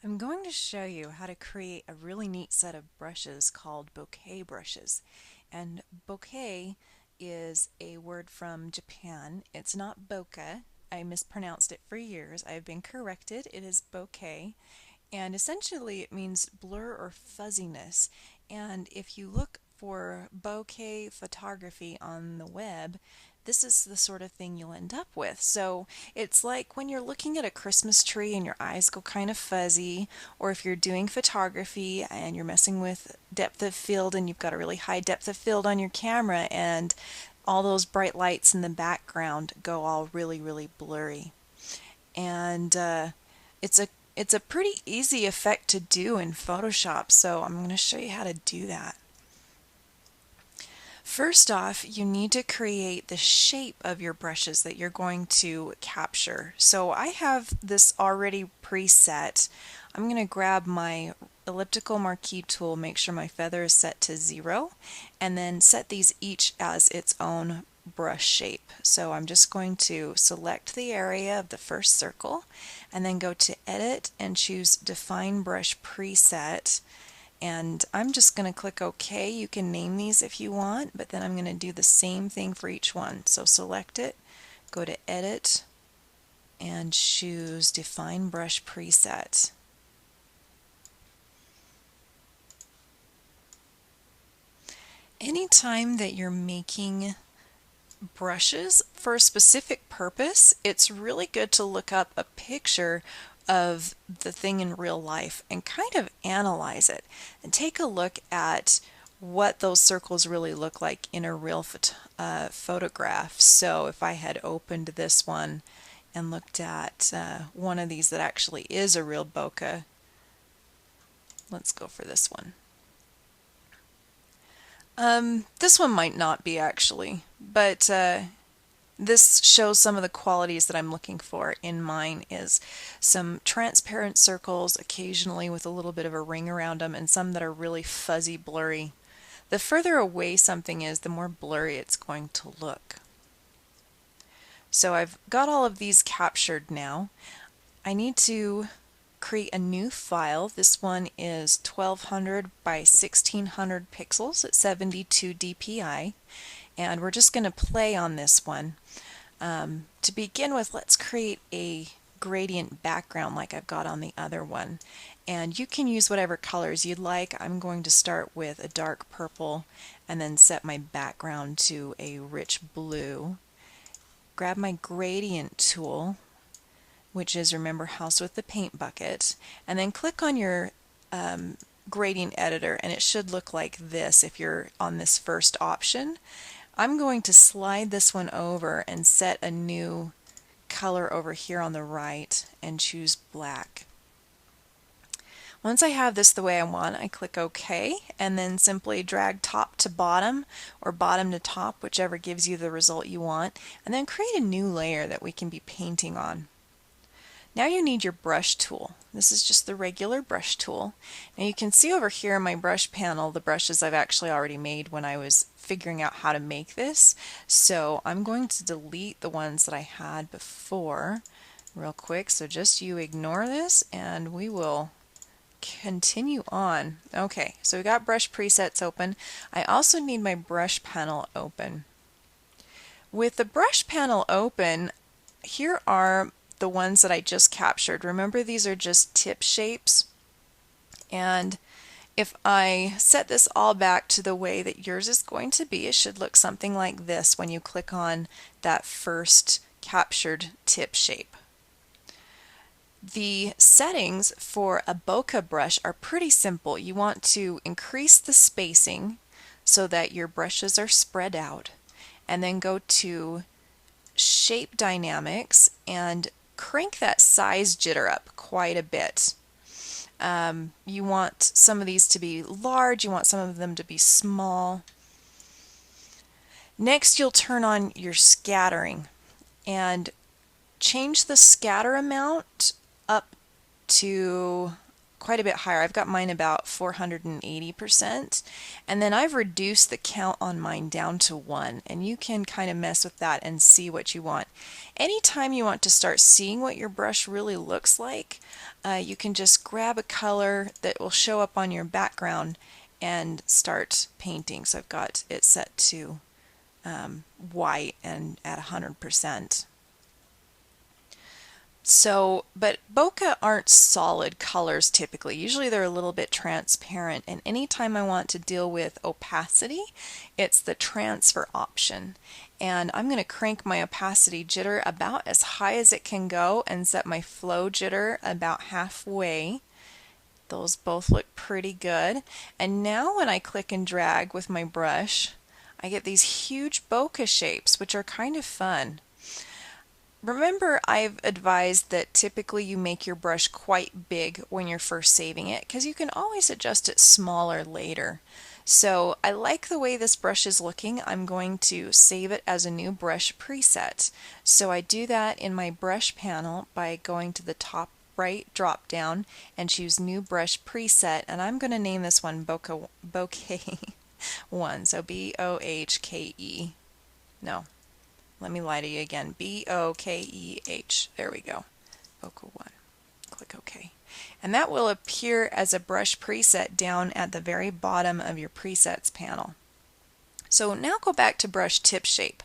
I'm going to show you how to create a really neat set of brushes called bokeh brushes. And bokeh is a word from Japan. It's not bokeh. I mispronounced it for years. I've been corrected. It is bokeh. And essentially it means blur or fuzziness. And if you look for bokeh photography on the web, this is the sort of thing you'll end up with. So it's like when you're looking at a Christmas tree and your eyes go kind of fuzzy, or if you're doing photography and you're messing with depth of field and you've got a really high depth of field on your camera and all those bright lights in the background go all really, really blurry. And it's a it's a pretty easy effect to do in Photoshop, so I'm going to show you how to do that. First off, you need to create the shape of your brushes that you're going to capture. So I have this already preset. I'm going to grab my elliptical marquee tool, make sure my feather is set to 0, and then set these each as its own brush shape. So I'm just going to select the area of the first circle and then go to Edit and choose Define Brush Preset. And I'm just going to click OK. You can name these if you want, but then I'm going to do the same thing for each one. So select it, go to Edit, and choose Define Brush Preset. Anytime that you're making brushes for a specific purpose, it's really good to look up a picture of the thing in real life and kind of analyze it and take a look at what those circles really look like in a real photograph. So if I had opened this one and looked at one of these that actually is a real bokeh, let's go for this one. This one might not be actually, but this shows some of the qualities that I'm looking for in mine is some transparent circles, occasionally with a little bit of a ring around them, and some that are really fuzzy, blurry. The further away something is, the more blurry it's going to look. So I've got all of these captured now. I need to create a new file. This one is 1200 by 1600 pixels at 72 dpi, and we're just going to play on this one. To begin with, let's create a gradient background like I've got on the other one, and you can use whatever colors you'd like. I'm going to start with a dark purple and then set my background to a rich blue. Grab my gradient tool, which is, remember, house with the paint bucket, and then click on your gradient editor, and it should look like this if you're on this first option. I'm going to slide this one over and set a new color over here on the right and choose black. Once I have this the way I want, I click OK and then simply drag top to bottom or bottom to top, whichever gives you the result you want, and then create a new layer that we can be painting on. Now you need your brush tool. This is just the regular brush tool. Now you can see over here in my brush panel the brushes I've actually already made when I was figuring out how to make this. So I'm going to delete the ones that I had before real quick. So just you ignore this and we will continue on. Okay, so we got brush presets open. I also need my brush panel open. With the brush panel open, here are the ones that I just captured. Remember, these are just tip shapes, and if I set this all back to the way that yours is going to be, it should look something like this when you click on that first captured tip shape. The settings for a bokeh brush are pretty simple. You want to increase the spacing so that your brushes are spread out, and then go to Shape Dynamics and crank that size jitter up quite a bit. You want some of these to be large, you want some of them to be small. Next, you'll turn on your scattering and change the scatter amount up to quite a bit higher. I've got mine about 480%, and then I've reduced the count on mine down to 1, and you can kind of mess with that and see what you want. Anytime you want to start seeing what your brush really looks like, you can just grab a color that will show up on your background and start painting. So I've got it set to white and at 100%. So, but bokeh aren't solid colors typically. Usually they're a little bit transparent, and anytime I want to deal with opacity, it's the transfer option. And I'm going to crank my opacity jitter about as high as it can go and set my flow jitter about halfway. Those both look pretty good. And now when I click and drag with my brush, I get these huge bokeh shapes, which are kind of fun. Remember, I've advised that typically you make your brush quite big when you're first saving it, because you can always adjust it smaller later. So I like the way this brush is looking. I'm going to save it as a new brush preset. So I do that in my brush panel by going to the top right drop down and choose new brush preset, and I'm going to name this one Bokeh 1, so Bohke. No. Let me lie to you again. Bokeh. There we go. Bokeh 1. Click OK. And that will appear as a brush preset down at the very bottom of your presets panel. So now go back to brush tip shape.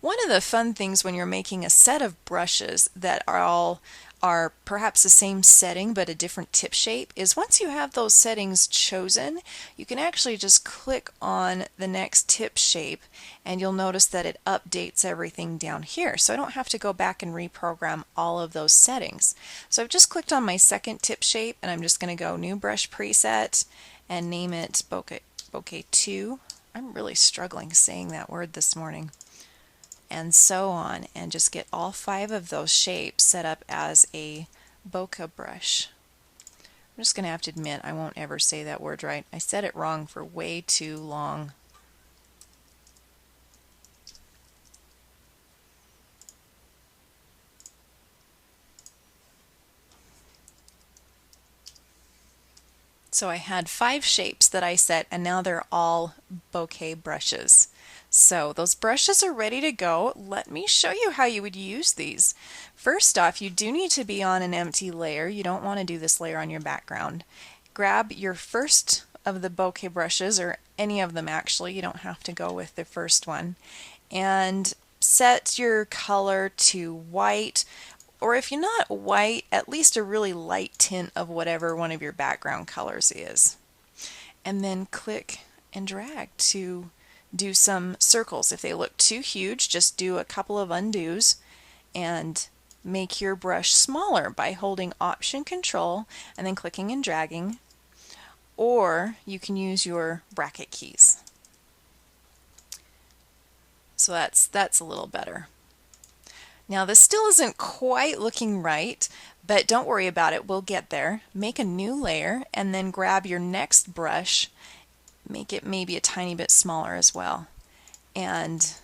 One of the fun things when you're making a set of brushes that are perhaps the same setting but a different tip shape is once you have those settings chosen, you can actually just click on the next tip shape and you'll notice that it updates everything down here. So I don't have to go back and reprogram all of those settings. So I've just clicked on my second tip shape and I'm just going to go new brush preset and name it Bokeh 2. I'm really struggling saying that word this morning. And so on, and just get all 5 of those shapes set up as a bokeh brush. I'm just going to have to admit I won't ever say that word right. I said it wrong for way too long. So I had 5 shapes that I set, and now they're all bokeh brushes. So those brushes are ready to go. Let me show you how you would use these. First off, you do need to be on an empty layer. You don't want to do this layer on your background. Grab your first of the bokeh brushes, or any of them actually. You don't have to go with the first one. And set your color to white, or if you're not white, at least a really light tint of whatever one of your background colors is. And then click and drag to do some circles. If they look too huge, just do a couple of undos and make your brush smaller by holding Option Control and then clicking and dragging, or you can use your bracket keys. So that's a little better. Now this still isn't quite looking right, but don't worry about it, we'll get there. Make a new layer and then grab your next brush, make it maybe a tiny bit smaller as well, and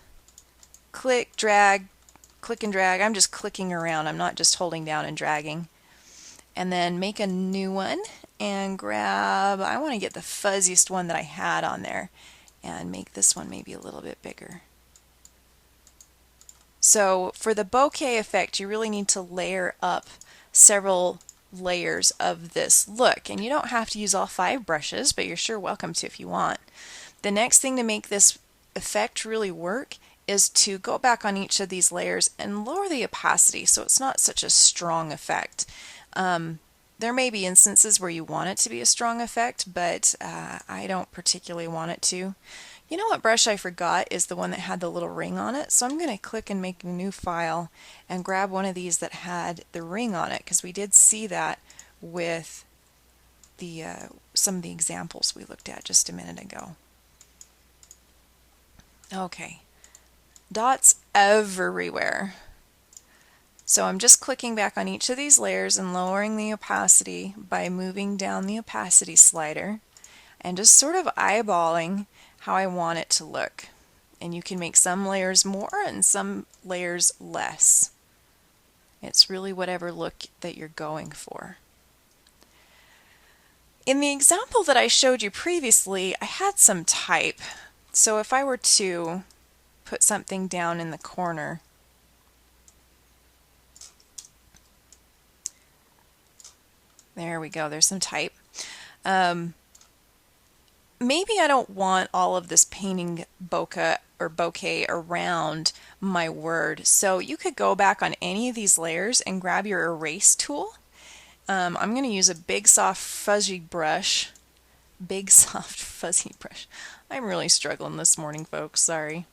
click, drag, click and drag. I'm just clicking around, I'm not just holding down and dragging. And then make a new one and grab, I want to get the fuzziest one that I had on there and make this one maybe a little bit bigger. So for the bokeh effect, you really need to layer up several layers of this look, and you don't have to use all 5 brushes, but you're sure welcome to if you want. The next thing to make this effect really work is to go back on each of these layers and lower the opacity so it's not such a strong effect. There may be instances where you want it to be a strong effect, but I don't particularly want it to. You know what brush I forgot is the one that had the little ring on it, so I'm going to click and make a new file and grab one of these that had the ring on it, because we did see that with the some of the examples we looked at just a minute ago. Okay, dots everywhere. So I'm just clicking back on each of these layers and lowering the opacity by moving down the opacity slider and just sort of eyeballing how I want it to look. And you can make some layers more and some layers less. It's really whatever look that you're going for. In the example that I showed you previously, I had some type. So if I were to put something down in the corner, there we go, there's some type. Maybe I don't want all of this painting bokeh around my word. So you could go back on any of these layers and grab your erase tool. I'm going to use a big soft fuzzy brush. Big soft fuzzy brush. I'm really struggling this morning, folks, sorry.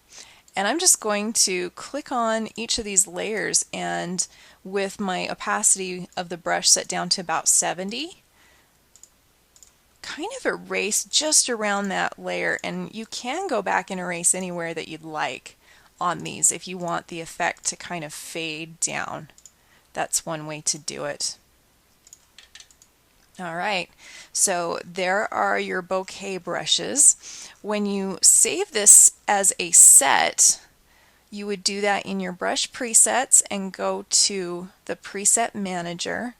And I'm just going to click on each of these layers, and with my opacity of the brush set down to about 70, kind of erase just around that layer. And you can go back and erase anywhere that you'd like on these if you want the effect to kind of fade down. That's one way to do it. All right, so there are your bokeh brushes. When you save this as a set, you would do that in your brush presets and go to the preset manager.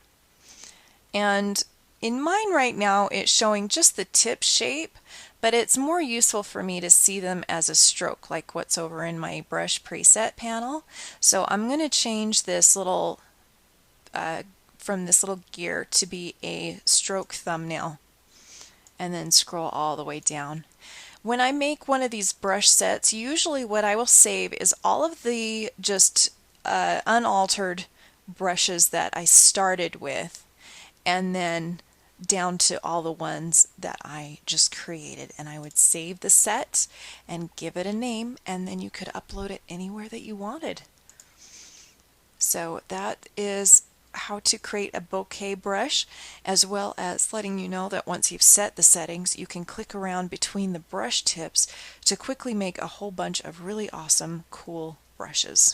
And in mine right now, it's showing just the tip shape, but it's more useful for me to see them as a stroke, like what's over in my brush preset panel. So I'm going to change this little from this little gear to be a stroke thumbnail, and then scroll all the way down. When I make one of these brush sets, usually what I will save is all of the just unaltered brushes that I started with, and then down to all the ones that I just created. And I would save the set and give it a name, and then you could upload it anywhere that you wanted. So that is how to create a bokeh brush, as well as letting you know that once you've set the settings, you can click around between the brush tips to quickly make a whole bunch of really awesome, cool brushes.